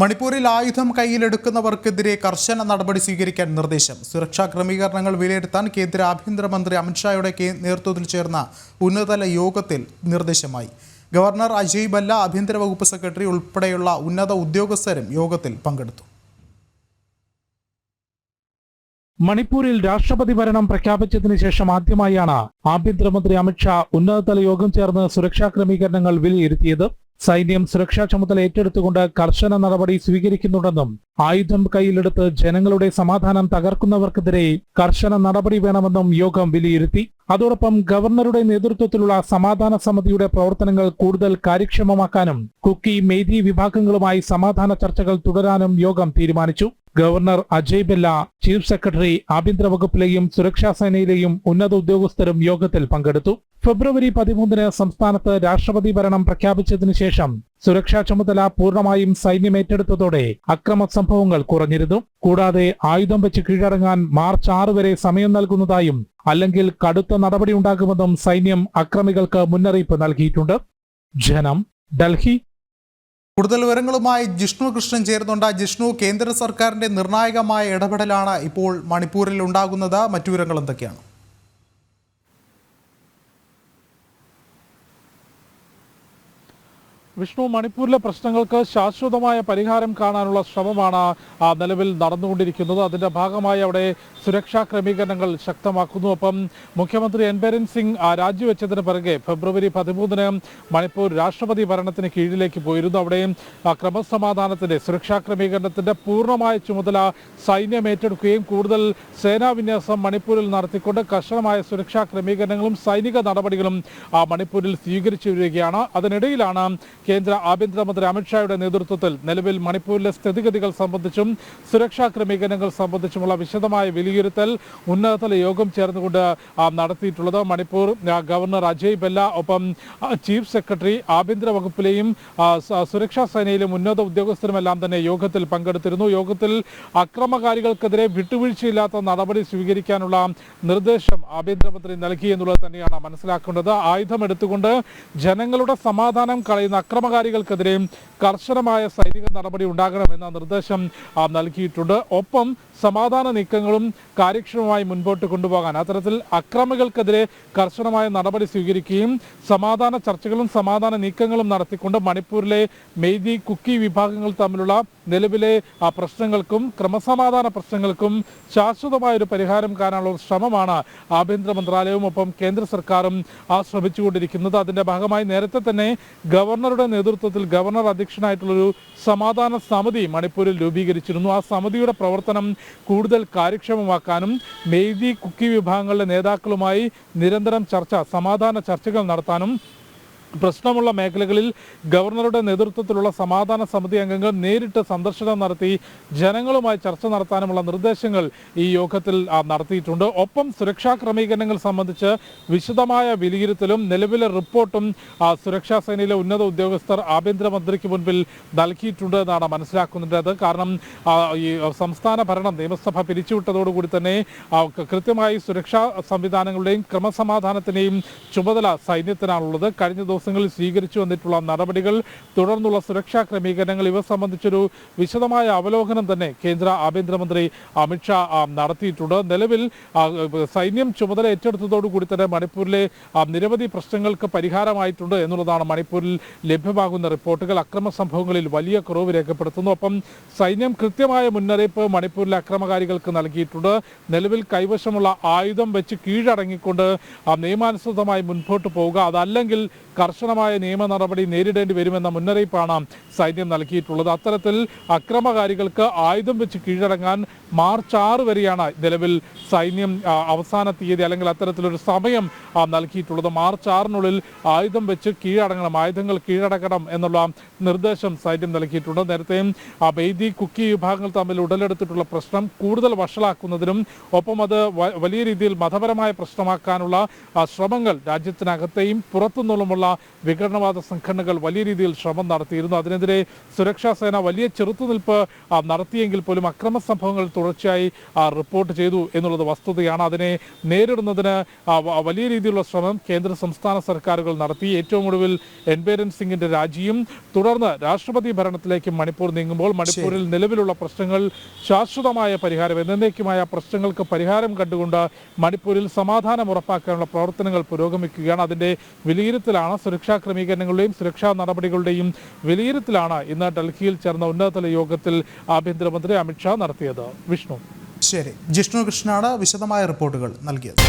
മണിപ്പൂരിൽ ആയുധം കയ്യിലെടുക്കുന്നവർക്കെതിരെ കർശന നടപടി സ്വീകരിക്കാൻ നിർദ്ദേശം. സുരക്ഷാ ക്രമീകരണങ്ങൾ വിലയിരുത്താൻ കേന്ദ്ര ആഭ്യന്തരമന്ത്രി അമിത്ഷായുടെ നേതൃത്വത്തിൽ ചേർന്ന ഉന്നതതല യോഗത്തിൽ നിർദ്ദേശമായി. ഗവർണർ അജയ് ഭല്ല, ആഭ്യന്തര വകുപ്പ് സെക്രട്ടറി ഉൾപ്പെടെയുള്ള ഉന്നത ഉദ്യോഗസ്ഥരും യോഗത്തിൽ പങ്കെടുത്തു. മണിപ്പൂരിൽ രാഷ്ട്രപതി ഭരണം പ്രഖ്യാപിച്ചതിന് ശേഷം ആദ്യമായാണ് ആഭ്യന്തരമന്ത്രി അമിത്ഷാ ഉന്നതതല യോഗം ചേർന്ന് സുരക്ഷാ ക്രമീകരണങ്ങൾ വിലയിരുത്തിയത്. സൈന്യം സുരക്ഷാ ചുമതല ഏറ്റെടുത്തുകൊണ്ട് കർശന നടപടി സ്വീകരിക്കുന്നുണ്ടെന്നും ആയുധം കയ്യിലെടുത്ത് ജനങ്ങളുടെ സമാധാനം തകർക്കുന്നവർക്കെതിരെ കർശന നടപടി വേണമെന്നും യോഗം വിലയിരുത്തി. അതോടൊപ്പം ഗവർണറുടെ നേതൃത്വത്തിലുള്ള സമാധാന സമിതിയുടെ പ്രവർത്തനങ്ങൾ കൂടുതൽ കാര്യക്ഷമമാക്കാനും കുക്കി, മെയ്തി വിഭാഗങ്ങളുമായി സമാധാന ചർച്ചകൾ തുടരാനും യോഗം തീരുമാനിച്ചു. Governor Ajay Bhalla, chief secretary, ആഭ്യന്തര വകുപ്പിലെയും സുരക്ഷാ സേനയിലെയും ഉന്നത ഉദ്യോഗസ്ഥരും യോഗത്തിൽ പങ്കെടുത്തു. ഫെബ്രുവരി 13 സംസ്ഥാനത്ത് രാഷ്ട്രപതി ഭരണം പ്രഖ്യാപിച്ചതിനു ശേഷം സുരക്ഷാ ചുമതല പൂർണ്ണമായും സൈന്യം ഏറ്റെടുത്തതോടെ അക്രമ സംഭവങ്ങൾ കുറഞ്ഞിരുന്നു. കൂടാതെ ആയുധം വെച്ച് കീഴടങ്ങാൻ മാർച്ച് 6 വരെ സമയം നൽകുന്നതായും അല്ലെങ്കിൽ കടുത്ത നടപടിയുണ്ടാകുമെന്നും സൈന്യം അക്രമികൾക്ക് മുന്നറിയിപ്പ് നൽകിയിട്ടുണ്ട്. ജനം, ഡൽഹി. കൂടുതൽ വിവരങ്ങളുമായി ജിഷ്ണു കൃഷ്ണൻ ചേരുന്നുണ്ട്. ജിഷ്ണു, കേന്ദ്ര സർക്കാരിന്റെ നിർണായകമായ ഇടപെടലാണ് ഇപ്പോൾ മണിപ്പൂരിൽ ഉണ്ടാകുന്നത്. മറ്റു വിവരങ്ങൾ എന്തൊക്കെയാണ്? വിഷ്ണു, മണിപ്പൂരിലെ പ്രശ്നങ്ങൾക്ക് ശാശ്വതമായ പരിഹാരം കാണാനുള്ള ശ്രമമാണ് നിലവിൽ നടന്നുകൊണ്ടിരിക്കുന്നത്. അതിന്റെ ഭാഗമായി അവിടെ സുരക്ഷാ ക്രമീകരണങ്ങൾ ശക്തമാക്കുന്നു. ഒപ്പം മുഖ്യമന്ത്രി എൻ ബിരൻ സിംഗ് രാജിവെച്ചതിന് പിറകെ ഫെബ്രുവരി 13 മണിപ്പൂർ രാഷ്ട്രപതി ഭരണത്തിന് കീഴിലേക്ക് പോയിരുന്നു. അവിടെ ക്രമസമാധാനത്തിന്റെ സുരക്ഷാ ക്രമീകരണത്തിന്റെ പൂർണ്ണമായ ചുമതല സൈന്യം ഏറ്റെടുക്കുകയും കൂടുതൽ സേനാ വിന്യാസം മണിപ്പൂരിൽ നടത്തിക്കൊണ്ട് കർശനമായ സുരക്ഷാ ക്രമീകരണങ്ങളും സൈനിക നടപടികളും മണിപ്പൂരിൽ സ്വീകരിച്ചു വരികയാണ്. അതിനിടയിലാണ് കേന്ദ്ര ആഭ്യന്തരമന്ത്രി അമിത്ഷായുടെ നേതൃത്വത്തിൽ നിലവിൽ മണിപ്പൂരിലെ സ്ഥിതിഗതികൾ സംബന്ധിച്ചും സുരക്ഷാ ക്രമീകരണങ്ങൾ സംബന്ധിച്ചുമുള്ള വിശദമായ വിലയിരുത്തൽ ഉന്നതതല യോഗം ചേർന്നുകൊണ്ട് നടത്തിയിട്ടുള്ളത്. മണിപ്പൂർ ഗവർണർ അജയ് ഭല്ല, ഒപ്പം ചീഫ് സെക്രട്ടറി, ആഭ്യന്തര വകുപ്പിലെയും സുരക്ഷാ സേനയിലും ഉന്നത ഉദ്യോഗസ്ഥരുമെല്ലാം തന്നെ യോഗത്തിൽ പങ്കെടുത്തിരുന്നു. യോഗത്തിൽ അക്രമകാരികൾക്കെതിരെ വിട്ടുവീഴ്ചയില്ലാത്ത നടപടി സ്വീകരിക്കാനുള്ള നിർദ്ദേശം ആഭ്യന്തരമന്ത്രി നൽകി എന്നുള്ളത് തന്നെയാണ് മനസ്സിലാക്കേണ്ടത്. ആയുധമെടുത്തുകൊണ്ട് ജനങ്ങളുടെ സമാധാനം കളയുന്ന അക്രമകാരികൾക്കെതിരെ കർശനമായ സൈനിക നടപടി ഉണ്ടാകണമെന്ന നിർദ്ദേശം നൽകിയിട്ടുണ്ട്. ഒപ്പം സമാധാന നീക്കങ്ങളും കാര്യക്ഷമമായി മുൻപോട്ട് കൊണ്ടുപോകാൻ അത്തരത്തിൽ അക്രമികൾക്കെതിരെ കർശനമായ നടപടി സ്വീകരിക്കുകയും സമാധാന ചർച്ചകളും സമാധാന നീക്കങ്ങളും നടത്തിക്കൊണ്ട് മണിപ്പൂരിലെ മെയ്തി, കുക്കി വിഭാഗങ്ങൾ തമ്മിലുള്ള നിലവിലെ പ്രശ്നങ്ങൾക്കും ക്രമസമാധാന പ്രശ്നങ്ങൾക്കും ശാശ്വതമായ ഒരു പരിഹാരം കാണാനുള്ള ശ്രമമാണ് ആഭ്യന്തര മന്ത്രാലയവും ഒപ്പം കേന്ദ്ര സർക്കാരും ശ്രമിച്ചുകൊണ്ടിരിക്കുന്നത്. അതിന്റെ ഭാഗമായി നേരത്തെ തന്നെ ഗവർണറുടെ നേതൃത്വത്തിൽ ഗവർണർ അധ്യക്ഷനായിട്ടുള്ളൊരു സമാധാന സമിതി മണിപ്പൂരിൽ രൂപീകരിച്ചിരുന്നു. ആ സമിതിയുടെ പ്രവർത്തനം കൂടുതൽ കാര്യക്ഷമമാക്കാനും മെയ്തി, കുക്കി വിഭാഗങ്ങളുടെ നേതാക്കളുമായി നിരന്തരം സമാധാന ചർച്ചകൾ നടത്താനും പ്രശ്നമുള്ള മേഖലകളിൽ ഗവർണറുടെ നേതൃത്വത്തിലുള്ള സമാധാന സമിതി അംഗങ്ങൾ നേരിട്ട് സന്ദർശനം നടത്തി ജനങ്ങളുമായി ചർച്ച നടത്താനുമുള്ള നിർദ്ദേശങ്ങൾ ഈ യോഗത്തിൽ നടത്തിയിട്ടുണ്ട്. ഒപ്പം സുരക്ഷാ ക്രമീകരണങ്ങൾ സംബന്ധിച്ച് വിശദമായ വിലയിരുത്തലും നിലവിലെ റിപ്പോർട്ടും സുരക്ഷാ സേനയിലെ ഉന്നത ഉദ്യോഗസ്ഥർ ആഭ്യന്തരമന്ത്രിക്ക് മുൻപിൽ നൽകിയിട്ടുണ്ട് എന്നാണ് മനസ്സിലാക്കുന്നത്. കാരണം ഈ സംസ്ഥാന ഭരണം നിയമസഭ പിരിച്ചുവിട്ടതോടുകൂടി തന്നെ കൃത്യമായി സുരക്ഷാ സംവിധാനങ്ങളുടെയും ക്രമസമാധാനത്തിന്റെയും ചുമതല സൈന്യത്തിനാണുള്ളത്. കഴിഞ്ഞ ദിവസങ്ങളിൽ സ്വീകരിച്ചു വന്നിട്ടുള്ള നടപടികൾ, തുടർന്നുള്ള സുരക്ഷാ ക്രമീകരണങ്ങൾ ഇവ സംബന്ധിച്ചൊരു വിശദമായ അവലോകനം തന്നെ കേന്ദ്ര ആഭ്യന്തരമന്ത്രി അമിത്ഷാ നടത്തിയിട്ടുണ്ട്. നിലവിൽ സൈന്യം ചുമതല ഏറ്റെടുത്തതോടുകൂടി തന്നെ മണിപ്പൂരിലെ നിരവധി പ്രശ്നങ്ങൾക്ക് പരിഹാരമായിട്ടുണ്ട് എന്നുള്ളതാണ് മണിപ്പൂരിൽ ലഭ്യമാകുന്ന റിപ്പോർട്ടുകൾ. അക്രമ സംഭവങ്ങളിൽ വലിയ കുറവ് രേഖപ്പെടുത്തുന്നു. ഒപ്പം സൈന്യം കൃത്യമായ മുന്നറിയിപ്പ് മണിപ്പൂരിലെ അക്രമകാരികൾക്ക് നൽകിയിട്ടുണ്ട്. നിലവിൽ കൈവശമുള്ള ആയുധം വെച്ച് കീഴടങ്ങിക്കൊണ്ട് നിയമാനുസൃതമായി മുൻപോട്ട് പോവുക, അതല്ലെങ്കിൽ കർശനമായ നിയമ നടപടി നേരിടേണ്ടി വരുമെന്ന മുന്നറിയിപ്പാണ് സൈന്യം നൽകിയിട്ടുള്ളത്. അത്തരത്തിൽ അക്രമകാരികൾക്ക് ആയുധം വെച്ച് കീഴടങ്ങാൻ മാർച്ച് 6 വരെയാണ് നിലവിൽ സൈന്യം അവസാന തീയതി അല്ലെങ്കിൽ അത്തരത്തിലൊരു സമയം നൽകിയിട്ടുള്ളത്. മാർച്ച് 6 ആയുധം വെച്ച് കീഴടങ്ങണം, ആയുധങ്ങൾ കീഴടക്കണം എന്നുള്ള നിർദ്ദേശം സൈന്യം നൽകിയിട്ടുണ്ട്. നേരത്തെ മെയ്തി, കുക്കി വിഭാഗങ്ങൾ തമ്മിൽ ഉടലെടുത്തിട്ടുള്ള പ്രശ്നം കൂടുതൽ വഷളാക്കുന്നതിനും ഒപ്പം അത് വലിയ രീതിയിൽ മതപരമായ പ്രശ്നമാക്കാനുള്ള ശ്രമങ്ങൾ രാജ്യത്തിനകത്തെയും പുറത്തുനിന്നുമുള്ള ഉൾപ്പെടെയുള്ള വിഘടനവാദ സംഘടനകൾ വലിയ രീതിയിൽ ശ്രമം നടത്തിയിരുന്നു. അതിനെതിരെ സുരക്ഷാ സേന വലിയ ചെറുത്തുനിൽപ്പ് നടത്തിയെങ്കിൽ പോലും അക്രമ സംഭവങ്ങൾ തുടർച്ചയായി റിപ്പോർട്ട് ചെയ്തു എന്നുള്ളത് വസ്തുതയാണ്. അതിനെ നേരിടുന്നതിന് വലിയ രീതിയിലുള്ള ശ്രമം കേന്ദ്ര സംസ്ഥാന സർക്കാരുകൾ നടത്തി. ഏറ്റവും ഒടുവിൽ എൻ ബിരൻ സിംഗിന്റെ രാജിയും തുടർന്ന് രാഷ്ട്രപതി ഭരണത്തിലേക്ക് മണിപ്പൂർ നീങ്ങുമ്പോൾ മണിപ്പൂരിൽ നിലവിലുള്ള പ്രശ്നങ്ങൾ ശാശ്വതമായ പരിഹാരം, എന്നേക്കുമായ പ്രശ്നങ്ങൾക്ക് പരിഹാരം കണ്ടുകൊണ്ട് മണിപ്പൂരിൽ സമാധാനം ഉറപ്പാക്കാനുള്ള പ്രവർത്തനങ്ങൾ പുരോഗമിക്കുകയാണ്. അതിന്റെ വിലയിരുത്തലാണ് സുരക്ഷാ ക്രമീകരണങ്ങളുടെയും സുരക്ഷാ നടപടികളുടെയും വിലയിരുത്തലാണ് ഇന്ന് ഡൽഹിയിൽ ചേർന്ന ഉന്നതതല യോഗത്തിൽ ആഭ്യന്തരമന്ത്രി അമിത്ഷാ നടത്തിയത്. വിഷ്ണു. ശരി, ജിഷ്ണു കൃഷ്ണനാണ് വിശദമായ റിപ്പോർട്ടുകൾ നൽകിയത്.